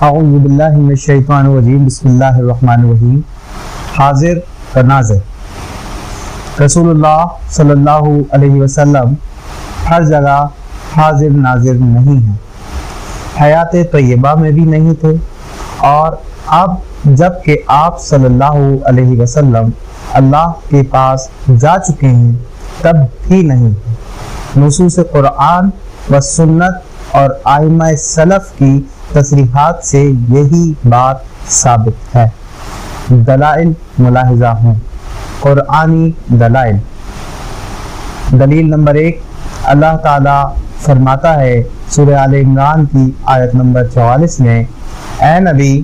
اعوذ باللہ من الشیطان الرجیم، بسم اللہ الرحمن الرحیم۔ حاضر و ناظر، رسول اللہ صلی اللہ علیہ وسلم ہر جگہ حاضر ناظر نہیں ہیں، حیات طیبہ میں بھی نہیں تھے، اور اب جب کہ آپ صلی اللہ علیہ وسلم اللہ کے پاس جا چکے ہیں تب بھی نہیں تھے۔ نصوص قرآن و سنت اور ائمہ سلف کی تصریحات سے یہی بات ثابت ہے۔ دلائل ملاحظہ ہوں۔ قرآنی دلائل۔ دلیل نمبر 1، اللہ تعالیٰ فرماتا ہے سورہ آل عمران کی آیت نمبر 44 میں، اے نبی،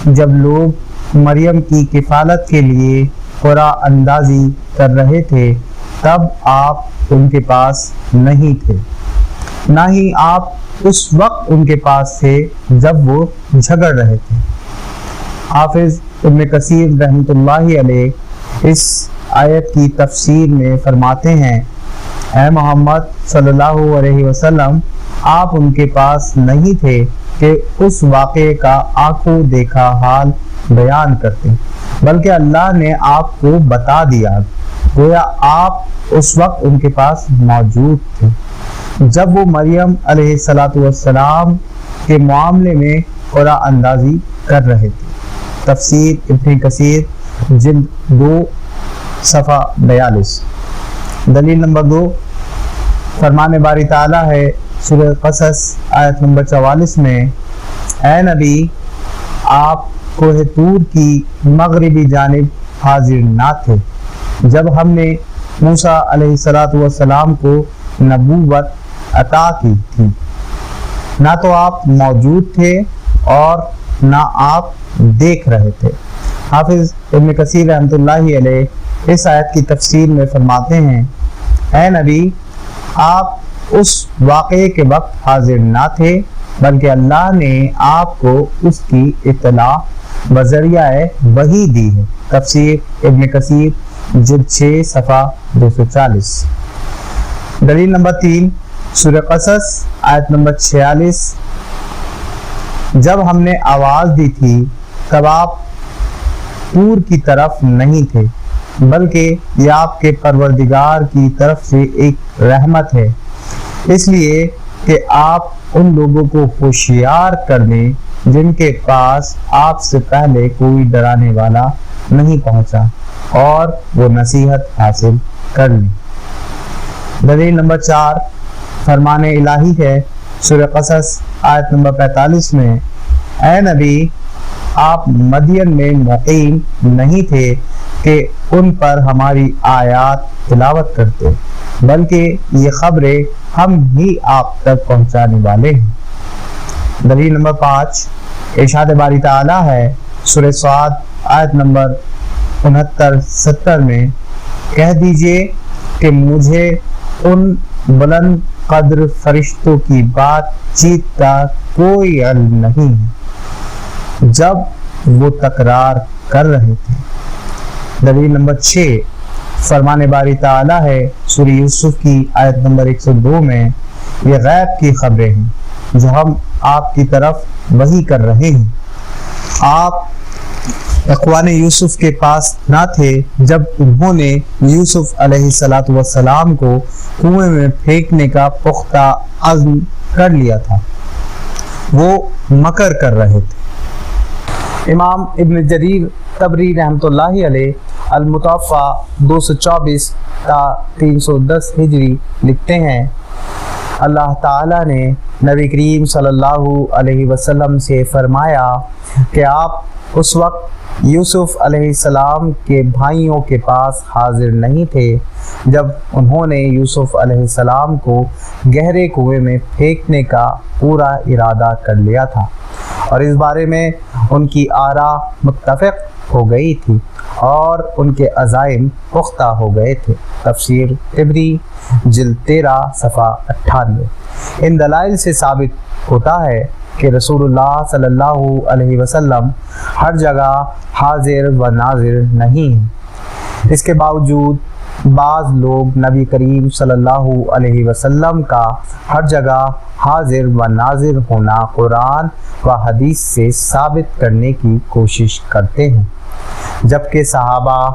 جب لوگ مریم کی کفالت کے لیے قرعہ اندازی کر رہے تھے تب آپ ان کے پاس نہیں تھے، نہ ہی آپ اس وقت ان کے پاس تھے جب وہ جھگڑ رہے تھے۔ حافظ ابن کثیر رحمۃ اللہ علیہ اس آیت کی تفسیر میں فرماتے ہیں، اے محمد صلی اللہ علیہ وسلم، آپ ان کے پاس نہیں تھے کہ اس واقعے کا آنکھوں دیکھا حال بیان کرتے، بلکہ اللہ نے آپ کو بتا دیا، گویا آپ اس وقت ان کے پاس موجود تھے جب وہ مریم علیہ السلام کے معاملے میں قرعہ اندازی کر رہے تھے۔ تفسیر ابن کثیر جلد 2 صفحہ 42۔ دلیل نمبر 2، فرمان باری تعالیٰ ہے سورہ قصص آیت نمبر 44 میں، اے نبی، آپ کوہ طور کی مغربی جانب حاضر نہ تھے جب ہم نے موسیٰ علیہ السلام کو نبوت عطا کی تھی، نہ تو آپ موجود تھے اور نہ آپ دیکھ رہے تھے۔ حافظ ابن کثیر رحمۃ اللہ علیہ اس آیت کی تفسیر میں فرماتے ہیں، اے نبی، آپ اس واقعے کے وقت حاضر نہ تھے بلکہ اللہ نے آپ کو اس کی اطلاع بذریعہ وحی دی ہے۔ تفسیر ابن کثیر جلد 6 صفحہ 240۔ دلیل نمبر 3، سورہ قصص آیت نمبر 46، جب ہم نے آواز دی تھی تب آپ طور کی طرف نہیں تھے، بلکہ یہ آپ کے پروردگار کی طرف سے ایک رحمت ہے، اس لیے کہ آپ ان لوگوں کو ہوشیار کر دیں جن کے پاس آپ سے پہلے کوئی ڈرانے والا نہیں پہنچا اور وہ نصیحت حاصل کر لیں۔ دلیل نمبر 4، فرمان الہی ہے سورہ قصص آیت نمبر 45 میں، اے نبی، آپ مدین میں مقیم نہیں تھے کہ ان پر ہماری آیات تلاوت کرتے، بلکہ یہ خبریں ہم ہی آپ تک پہنچانے والے ہیں۔ دلیل نمبر 5، ارشاد باری تعالیٰ ہے سورہ صاد آیت نمبر 69-70 میں، کہہ دیجئے کہ مجھے ان بلند قدر فرشتوں کی بات چیت کا کوئی علم نہیں ہے جب وہ تکرار کر رہے تھے۔ دلیل نمبر 6، فرمان باری تعالیٰ ہے سورہ یوسف کی آیت نمبر 102 میں، یہ غیب کی خبریں ہیں جو ہم آپ کی طرف وحی کر رہے ہیں۔ آپ اخوان یوسف کے پاس نہ تھے جب انہوں نے یوسف علیہ السلام کو کنویں میں پھینکنے کا پختہ عزم کر لیا تھا، وہ مکر کر رہے تھے۔ امام ابن جریر طبری رحمۃ اللہ علیہ المتوفی 224 تا 310 ہجری لکھتے ہیں، اللہ تعالیٰ نے نبی کریم صلی اللہ علیہ وسلم سے فرمایا کہ آپ اس وقت یوسف علیہ السلام کے بھائیوں کے پاس حاضر نہیں تھے جب انہوں نے یوسف علیہ السلام کو گہرے کنویں میں پھینکنے کا پورا ارادہ کر لیا تھا، اور اس بارے میں ان کی آراء متفق ہو گئی تھی اور ان کے عزائم پختہ ہو گئے تھے۔ تفسیر طبری جلد 13 صفحہ 98۔ ان دلائل سے ثابت ہوتا ہے کہ رسول اللہ صلی اللہ علیہ وسلم ہر جگہ حاضر و ناظر نہیں ہیں۔ اس کے باوجود بعض لوگ نبی کریم صلی اللہ علیہ وسلم کا ہر جگہ حاضر و ناظر ہونا قرآن و حدیث سے ثابت کرنے کی کوشش کرتے ہیں، جبکہ صحابہ،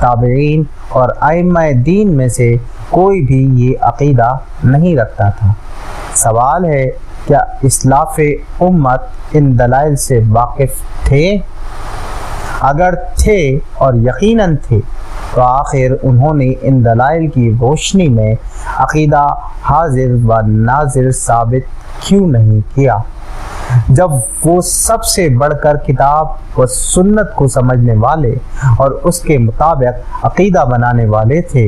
تابعین اور ائمہ دین میں سے کوئی بھی یہ عقیدہ نہیں رکھتا تھا۔ سوال ہے، کیا اسلاف امت ان دلائل سے واقف تھے؟ اگر تھے اور یقیناً تھے تو آخر انہوں نے ان دلائل کی روشنی میں عقیدہ حاضر و ناظر ثابت کیوں نہیں کیا؟ جب وہ سب سے بڑھ کر کتاب و سنت کو سمجھنے والے اور اس کے مطابق عقیدہ بنانے والے تھے،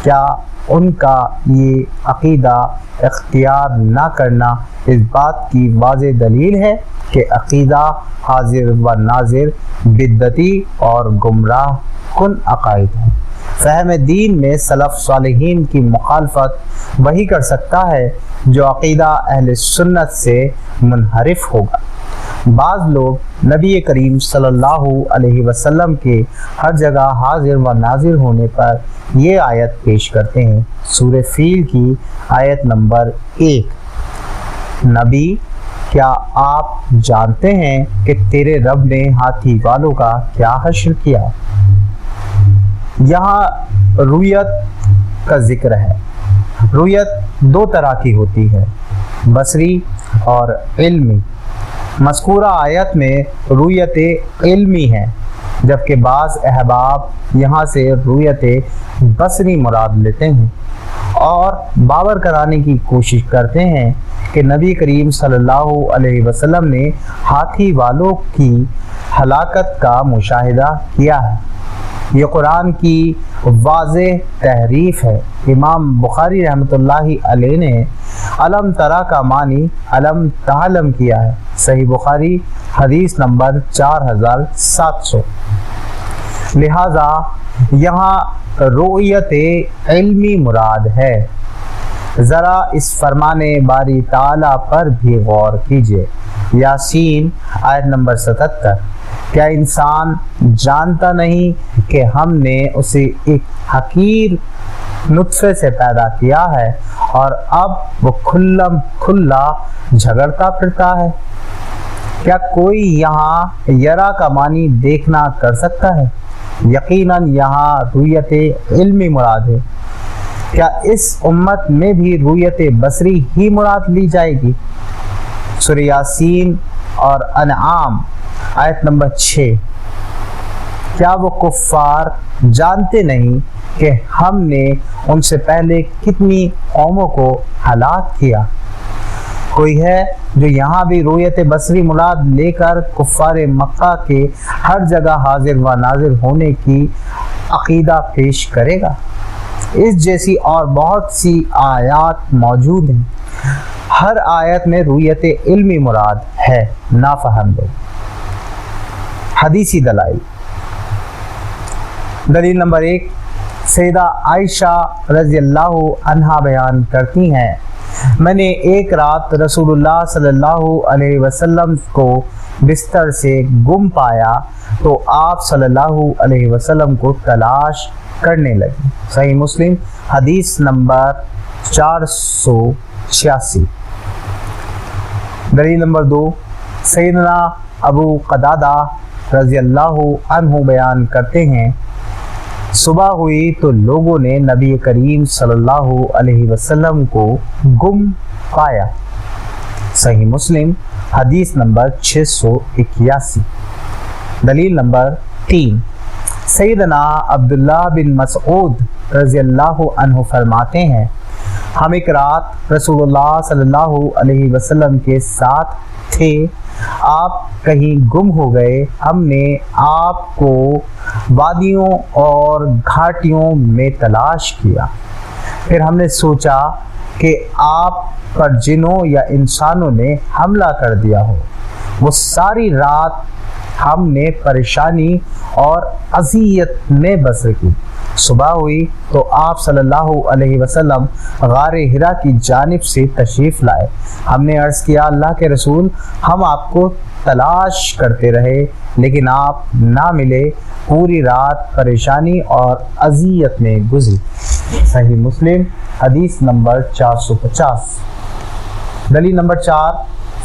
کیا ان کا یہ عقیدہ اختیار نہ کرنا اس بات کی واضح دلیل ہے کہ عقیدہ حاضر و ناظر بدعتی اور گمراہ کن عقائد ہیں؟ فہم دین میں سلف صالحین کی مخالفت وہی کر سکتا ہے جو عقیدہ اہل سنت سے منحرف ہوگا۔ بعض لوگ نبی کریم صلی اللہ علیہ وسلم کے ہر جگہ حاضر و ناظر ہونے پر یہ آیت پیش کرتے ہیں، سورہ فیل کی آیت نمبر 1، نبی کیا آپ جانتے ہیں کہ تیرے رب نے ہاتھی والوں کا کیا حشر کیا؟ یہاں رویت کا ذکر ہے۔ رویت دو طرح کی ہوتی ہے، بصری اور علمی۔ مذکورہ آیت میں رویت علمی ہے، جبکہ بعض احباب یہاں سے رویت بصری مراد لیتے ہیں اور باور کرانے کی کوشش کرتے ہیں کہ نبی کریم صلی اللہ علیہ وسلم نے ہاتھی والوں کی ہلاکت کا مشاہدہ کیا ہے۔ یہ قرآن کی واضح تحریف ہے۔ امام بخاری رحمۃ اللہ علیہ نے علم ترا کا معنی علم تعلم کیا ہے، صحیح بخاری حدیث نمبر 4700۔ لہذا یہاں رؤیت علمی مراد ہے۔ ذرا اس فرمان باری تعالیٰ پر بھی غور کیجیے۔ یاسین آیت نمبر 77، کیا انسان جانتا نہیں کہ ہم نے اسے ایک حقیر نطفے سے پیدا کیا ہے اور اب وہ کھلم کھلا جھگڑتا پھرتا ہے؟ کیا کوئی یہاں یرا کا معنی دیکھنا کر سکتا ہے؟ یقیناً یہاں رویت علمی مراد ہے۔ کیا اس امت میں بھی رویت بصری ہی مراد لی جائے گی؟ سورہ یاسین اور انعام آیت نمبر 6، کیا وہ کفار جانتے نہیں کہ ہم نے ان سے پہلے کتنی قوموں کو ہلاک کیا؟ کوئی ہے جو یہاں بھی رویت بصری مراد لے کر کفار مکہ کے ہر جگہ حاضر و ناظر ہونے کی عقیدہ پیش کرے گا؟ اس جیسی اور بہت سی آیات موجود ہیں، ہر آیت میں رویت علمی مراد ہے، نہ فہم لوگ۔ حدیثی دلائل۔ دلیل نمبر 1، سیدہ عائشہ رضی اللہ عنہا بیان کرتی ہیں، میں نے ایک رات رسول اللہ صلی اللہ علیہ وسلم کو بستر سے گم پایا تو آپ صلی اللہ علیہ وسلم کو تلاش کرنے لگی، صحیح مسلم حدیث نمبر 486۔ دلیل نمبر 2، سیدنا ابو قتادہ رضی اللہ عنہ بیان کرتے ہیں، صبح ہوئی تو لوگوں نے نبی کریم صلی اللہ علیہ وسلم کو گم پایا، صحیح مسلم حدیث نمبر 681۔ دلیل نمبر 3، سیدنا عبداللہ بن مسعود رضی اللہ عنہ فرماتے ہیں، ہم ایک رات رسول اللہ صلی اللہ علیہ وسلم کے ساتھ تھے، آپ کہیں گم ہو گئے، ہم نے آپ کو وادیوں اور گھاٹیوں میں تلاش کیا، پھر ہم نے سوچا کہ آپ پر جنوں یا انسانوں نے حملہ کر دیا ہو۔ وہ ساری رات ہم نے پریشانی اور اذیت میں بسر کی۔ صبح ہوئی تو آپ صلی اللہ علیہ وسلم غار حرا کی جانب سے تشریف لائے۔ ہم نے عرض کیا اللہ کے رسول، ہم آپ کو تلاش کرتے رہے لیکن آپ نہ ملے، پوری رات پریشانی اور اذیت میں گزری۔ صحیح مسلم حدیث نمبر 450۔ دلیل نمبر 4،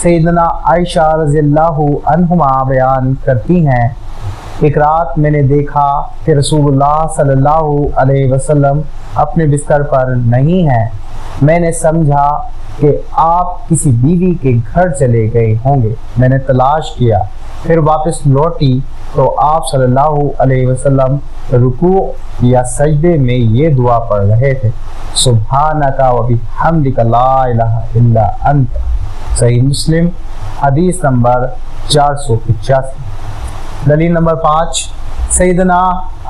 سیدنا عائشہ رضی اللہ عنہما بیان کرتی ہیں، ایک رات میں نے دیکھا کہ رسول اللہ صلی اللہ علیہ وسلم اپنے بستر پر نہیں ہیں۔ میں نے سمجھا کہ آپ کسی بیوی کے گھر چلے گئے ہوں گے۔ میں نے تلاش کیا، پھر واپس لوٹی تو آپ صلی اللہ علیہ وسلم رکوع یا سجدے میں یہ دعا پڑھ رہے تھے، سبحانک و بحمدک لا الہ الا انت۔ صحیح مسلم حدیث نمبر 485۔ دلیل نمبر 5، سیدنا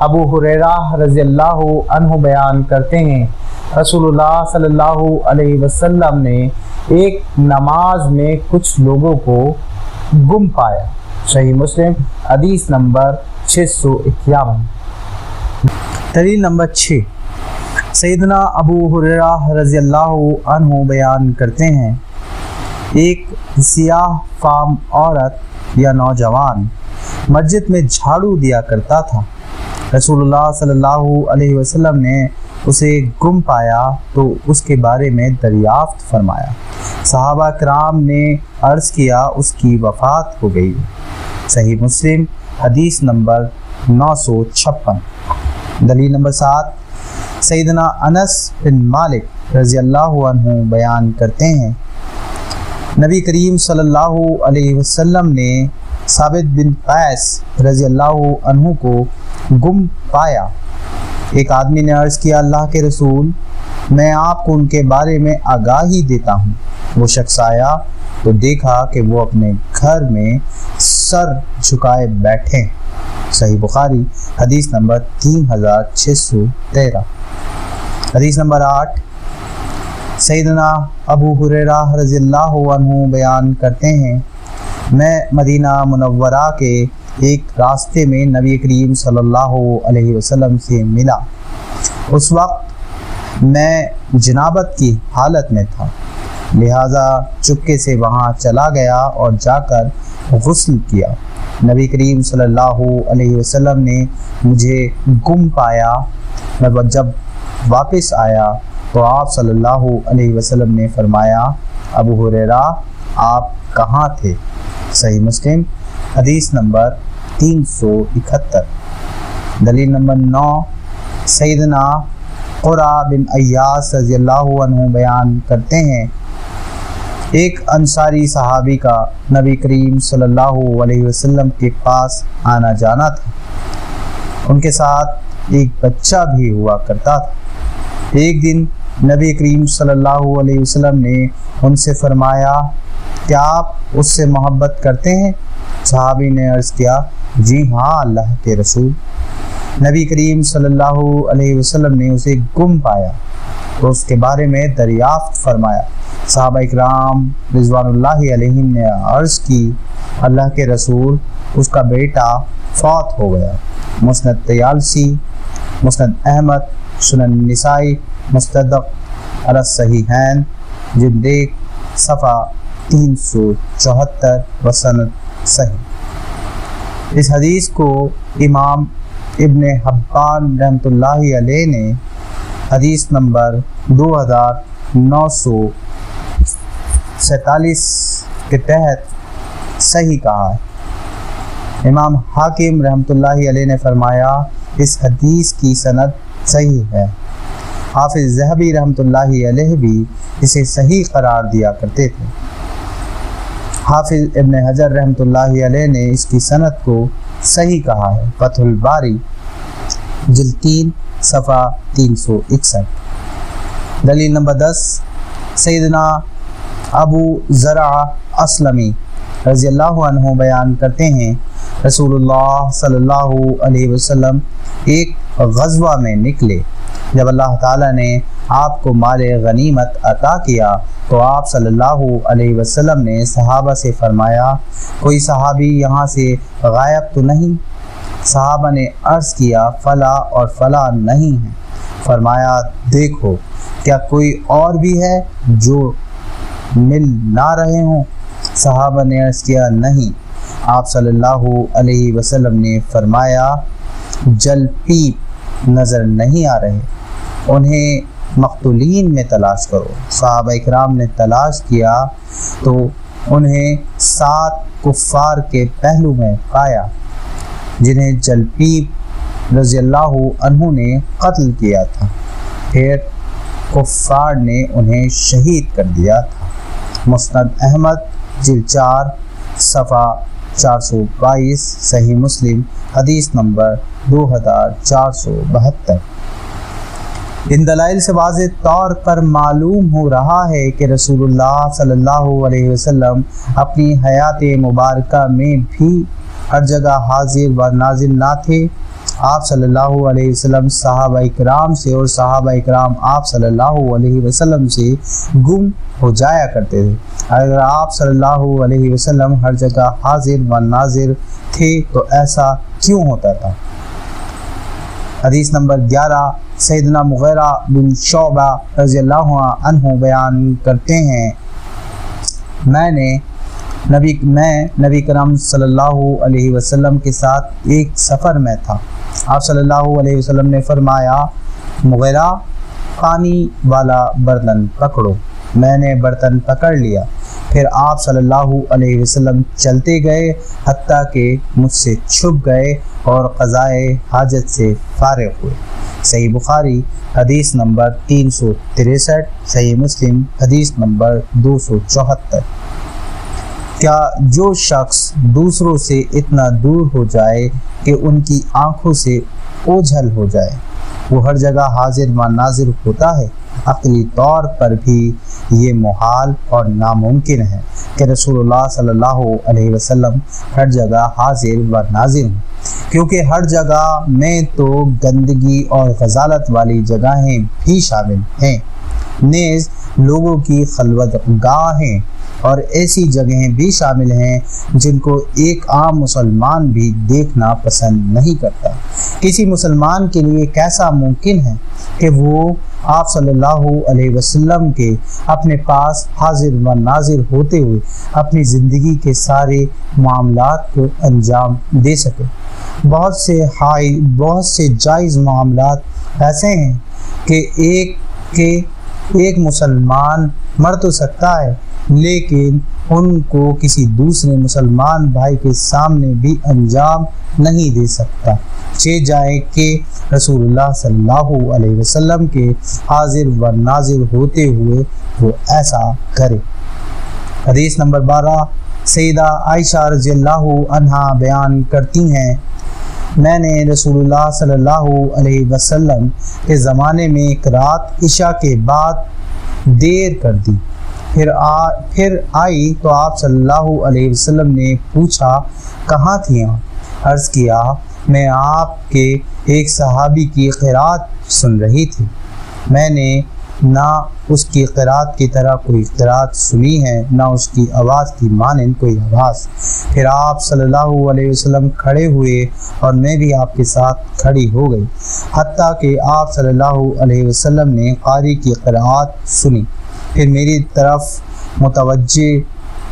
ابو ہریرہ رضی اللہ عنہ بیان کرتے ہیں، رسول اللہ صلی اللہ علیہ وسلم نے ایک نماز میں کچھ لوگوں کو گم پایا۔ صحیح مسلم حدیث نمبر 651۔ دلیل نمبر 6، سیدنا ابو ہریرہ رضی اللہ عنہ بیان کرتے ہیں، ایک سیاہ فام عورت یا نوجوان مسجد میں جھاڑو دیا کرتا تھا۔ رسول اللہ صلی اللہ علیہ وسلم نے اسے گم پایا تو اس کے بارے میں دریافت فرمایا۔ صحابہ کرام نے عرض کیا اس کی وفات ہو گئی۔ صحیح مسلم حدیث نمبر 956۔ دلیل نمبر 7، سیدنا انس بن مالک رضی اللہ عنہ بیان کرتے ہیں، نبی کریم صلی اللہ علیہ وسلم نے ثابت بن قیس رضی اللہ عنہ کو گم پایا۔ ایک آدمی نے عرض کیا اللہ کے رسول، میں آپ کو ان کے بارے میں آگاہی دیتا ہوں۔ وہ شخص آیا تو دیکھا کہ وہ اپنے گھر میں سر جھکائے بیٹھے۔ صحیح بخاری حدیث نمبر 3613۔ حدیث نمبر 8، سیدنا ابو ہریرہ رضی اللہ عنہ بیان کرتے ہیں، میں مدینہ منورہ کے ایک راستے میں نبی کریم صلی اللہ علیہ وسلم سے ملا۔ اس وقت میں جنابت کی حالت میں تھا، لہٰذا چپکے سے وہاں چلا گیا اور جا کر غسل کیا۔ نبی کریم صلی اللہ علیہ وسلم نے مجھے گم پایا۔ میں جب واپس آیا تو آپ صلی اللہ علیہ وسلم نے فرمایا، ابو ہریرہ آپ کہاں تھے؟ صحیح مسلم حدیث نمبر 371۔ دلیل نمبر 9، سیدنا قرہ بن ایاس رضی اللہ عنہ بیان کرتے ہیں، ایک انصاری صحابی کا نبی کریم صلی اللہ علیہ وسلم کے پاس آنا جانا تھا۔ ان کے ساتھ ایک بچہ بھی ہوا کرتا تھا۔ ایک دن نبی کریم صلی اللہ علیہ وسلم نے ان سے فرمایا، کیا آپ اس سے محبت کرتے ہیں؟ صحابی نے عرض کیا، جی ہاں اللہ کے رسول۔ نبی کریم صلی اللہ علیہ وسلم نے اسے گم پایا تو اس کے بارے میں دریافت فرمایا۔ صحابہ اکرام رضوان اللہ علیہم نے عرض کی، اللہ کے رسول اس کا بیٹا فوت ہو گیا۔ مسند طیالسی، مسند احمد، سنن نسائی، مستدرک علی الصحیحین، جلد 1 صفحہ 374 وسند صحیح۔ اس حدیث کو امام ابن حبان رحمۃ اللہ علیہ نے حدیث نمبر 2947 کے تحت صحیح کہا ہے۔ امام حاکم رحمۃ اللہ علیہ نے فرمایا اس حدیث کی سند صحیح ہے۔ حافظ ذہبی رحمۃ اللہ علیہ بھی اسے صحیح قرار دیا کرتے تھے۔ حافظ ابن حجر رحمۃ اللہ علیہ نے اس کی سند کو صحیح کہا ہے۔ فتح الباری جلد 3 صفحہ 361۔ دلیل نمبر 10، سیدنا ابو زرع اسلمی رضی اللہ عنہ بیان کرتے ہیں، رسول اللہ صلی اللہ علیہ وسلم ایک غزوہ میں نکلے۔ جب اللہ تعالیٰ نے آپ کو مال غنیمت عطا کیا تو آپ صلی اللہ علیہ وسلم نے صحابہ سے فرمایا کوئی صحابی یہاں سے غائب تو نہیں؟ صحابہ نے عرض کیا فلاں اور فلاں نہیں ہے۔ فرمایا دیکھو کیا کوئی اور بھی ہے جو مل نہ رہے ہوں؟ صحابہ نے عرض کیا نہیں۔ آپ صلی اللہ علیہ وسلم نے فرمایا جل پیپ نظر نہیں آ رہے، انہیں مقتولین میں تلاش کرو۔ صحابہ اکرام نے تلاش کیا تو انہیں 7 کفار کے پہلو میں پایا جنہیں جلپیپ رضی اللہ عنہ نے قتل کیا تھا، پھر کفار نے انہیں شہید کر دیا تھا۔ مسند احمد جلد 4 صفحہ 422، صحیح مسلم حدیث نمبر 2472۔ ان دلائل سے واضح طور پر معلوم ہو رہا ہے کہ رسول اللہ صلی اللہ علیہ وسلم اپنی حیات مبارکہ میں بھی ہر جگہ حاضر و ناظر نہ تھے۔ آپ صلی اللہ علیہ وسلم صحابہ اکرام سے اور صحابہ اکرام آپ صلی اللہ علیہ وسلم سے گم ہو جایا کرتے تھے۔ اگر آپ صلی اللہ علیہ وسلم ہر جگہ حاضر و ناظر تھے تو ایسا کیوں ہوتا تھا؟ حدیث نمبر 11، سیدنا مغیرہ بن شعبہ رضی اللہ عنہ بیان کرتے ہیں میں نبی کرم صلی اللہ علیہ وسلم کے ساتھ ایک سفر میں تھا۔ آپ صلی اللہ علیہ وسلم نے فرمایا مغیرہ پانی والا برتن پکڑو۔ میں نے برتن پکڑ لیا، پھر آپ صلی اللہ علیہ وسلم چلتے گئے حتیٰ کہ مجھ سے چھپ گئے اور قضائے حاجت سے فارغ ہوئے۔ صحیح بخاری حدیث نمبر 363، صحیح مسلم حدیث نمبر 274۔ کیا جو شخص دوسروں سے اتنا دور ہو جائے کہ ان کی آنکھوں سے اوجھل ہو جائے وہ ہر جگہ حاضر و ناظر ہوتا ہے؟ عقلی طور پر بھی یہ محال اور ناممکن ہے کہ رسول اللہ صلی اللہ علیہ وسلم ہر جگہ حاضر و ناظر ہوں، کیونکہ ہر جگہ میں تو گندگی اور غزالت والی جگہیں بھی شامل ہیں، نیز لوگوں کی خلوت گاہیں اور ایسی جگہیں بھی شامل ہیں جن کو ایک عام مسلمان بھی دیکھنا پسند نہیں کرتا۔ کسی مسلمان کے لیے کیسا ممکن ہے کہ وہ آپ صلی اللہ علیہ وسلم کے اپنے پاس حاضر و ناظر ہوتے ہوئے اپنی زندگی کے سارے معاملات کو انجام دے سکے؟ بہت سے جائز معاملات ایسے ہیں کہ ایک مسلمان مر تو سکتا ہے لیکن ان کو کسی دوسرے مسلمان بھائی کے سامنے بھی انجام نہیں دے سکتا، چہ جائے کہ رسول اللہ صلی اللہ علیہ وسلم کے حاضر و ناظر ہوتے ہوئے وہ ایسا کرے۔ حدیث نمبر 12، سیدہ عائشہ رضی اللہ عنہا بیان کرتی ہیں میں نے رسول اللہ صلی اللہ علیہ وسلم کے زمانے میں ایک رات عشاء کے بعد دیر کر دی، پھر آئی تو آپ صلی اللہ علیہ وسلم نے پوچھا کہاں تھیں؟ عرض کیا میں آپ کے ایک صحابی کی قرات سن رہی تھی، میں نے نہ اس کی قرات کی طرح کوئی قرات سنی ہے نہ اس کی آواز کی مانند کوئی آواز۔ پھر آپ صلی اللہ علیہ وسلم کھڑے ہوئے اور میں بھی آپ کے ساتھ کھڑی ہو گئی حتیٰ کہ آپ صلی اللہ علیہ وسلم نے قاری کی قرات سنی، پھر میری طرف متوجہ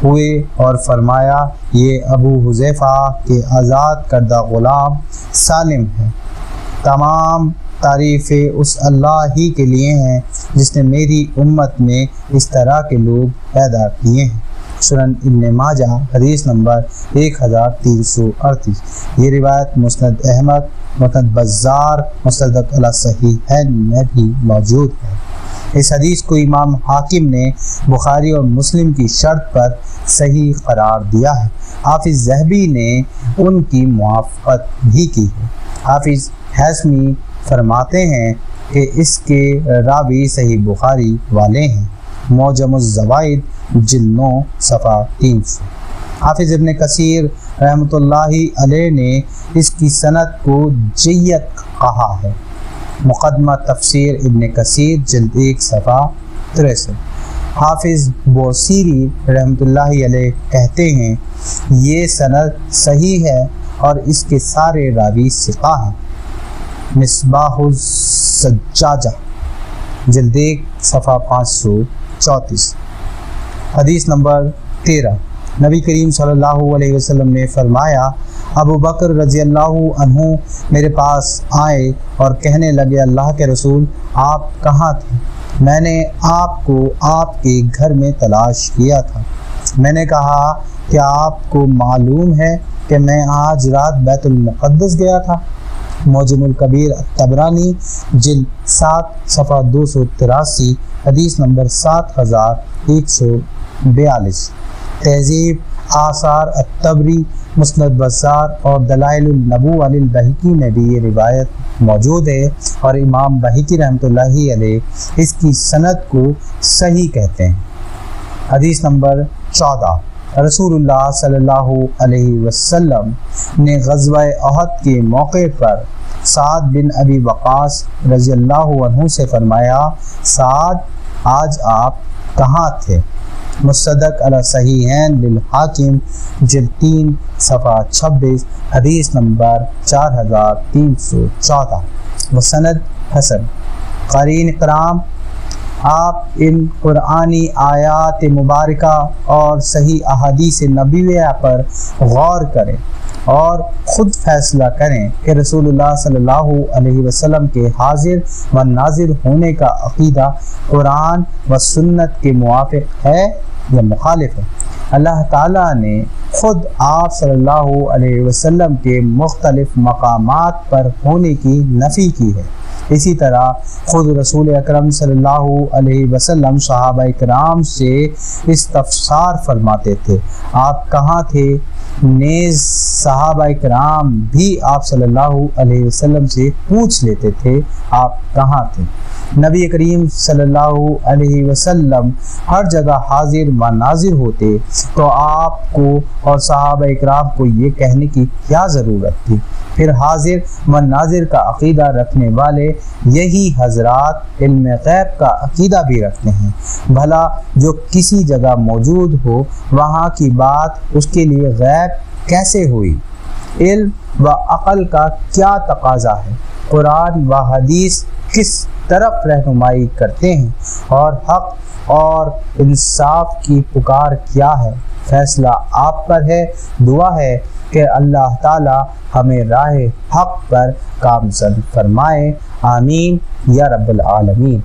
ہوئے اور فرمایا یہ ابو حذیفہ کے آزاد کردہ غلام سالم ہے، تمام تعریفیں اس اللہ ہی کے لیے ہیں جس نے میری امت میں اس طرح کے لوگ پیدا کیے ہیں۔ سنن ابن ماجہ حدیث نمبر 1338۔ یہ روایت مسند احمد، مسند بزار، مصدق علی صحیحین میں بھی موجود ہے۔ اس حدیث کو امام حاکم نے بخاری اور مسلم کی شرط پر صحیح قرار دیا ہے۔ حافظ ذہبی نے ان کی موافقت بھی کی ہے۔ حافظ حیثمی فرماتے ہیں کہ اس کے راوی صحیح بخاری والے ہیں۔ معجم الزوائد جلد 9 صفحہ 300۔ حافظ ابن کثیر رحمۃ اللہ علیہ نے اس کی سند کو جیت کہا ہے۔ مقدمہ تفسیر ابن کثیر جلد 1 صفحہ 63۔ حافظ بوصیری رحمۃ اللہ علیہ کہتے ہیں یہ سند صحیح ہے اور اس کے سارے راوی ثقہ ہیں۔ مصباح الزجاجہ جلد 1 صفحہ 534۔ حدیث نمبر 13۔ نبی کریم صلی اللہ علیہ وسلم نے فرمایا، ابو بکر رضی اللہ عنہ میرے پاس آئے اور کہنے لگے، اللہ کے رسول آپ کہاں تھے؟ میں نے آپ کو آپ کے گھر میں تلاش کیا تھا۔ میں نے کہا کہ آپ کو معلوم ہے کہ میں آج رات بیت المقدس گیا تھا۔ معجم الکبیر الطبرانی جلد 7 صفحہ 283، حدیث نمبر 7142۔ تہذیب آثار الطبری، مسند بزار اور دلائل النبوہ للبہقی میں بھی یہ روایت موجود ہے اور امام بہقی رحمۃ اللہ علیہ اس کی سند کو صحیح کہتے ہیں۔ حدیث نمبر 14۔ رسول اللہ صلی اللہ علیہ وسلم نے غزوہ احد کے موقع پر سعد بن ابی وقاص رضی اللہ عنہ سے فرمایا، سعد آج آپ کہاں تھے؟ مصدق علی صحیحین للحاکم جلد 3 صفحہ 26، حدیث نمبر 4314۔ وسند حسن۔ قارئین کرام، آپ ان قرآنی آیات مبارکہ اور صحیح احادیث نبویہ پر غور کریں اور خود فیصلہ کریں کہ رسول اللہ صلی اللہ علیہ وسلم کے حاضر و ناظر ہونے کا عقیدہ قرآن و سنت کے موافق ہے یا مخالف ہے۔ اللہ تعالیٰ نے خود آپ صلی اللہ علیہ وسلم کے مختلف مقامات پر ہونے کی نفی کی ہے۔ اسی طرح خود رسول اکرم صلی اللہ علیہ وسلم صحابہ کرام سے استفسار فرماتے تھے، آپ کہاں تھے؟ نیز صحابہ کرام بھی آپ صلی اللہ علیہ وسلم سے پوچھ لیتے تھے، آپ کہاں تھے؟ نبی کریم صلی اللہ علیہ وسلم ہر جگہ حاضر و ناظر ہوتے تو آپ کو اور صحابہ اکرام کو یہ کہنے کی کیا ضرورت تھی؟ پھر حاضر و ناظر کا عقیدہ رکھنے والے یہی حضرات علم غیب کا عقیدہ بھی رکھتے ہیں۔ بھلا جو کسی جگہ موجود ہو وہاں کی بات اس کے لیے غیب کیسے ہوئی؟ علم و عقل کا کیا تقاضا ہے؟ قرآن و حدیث کس طرف رہنمائی کرتے ہیں اور حق اور انصاف کی پکار کیا ہے؟ فیصلہ آپ پر ہے۔ دعا ہے کہ اللہ تعالی ہمیں راہ حق پر گامزن فرمائے، آمین یا رب العالمین۔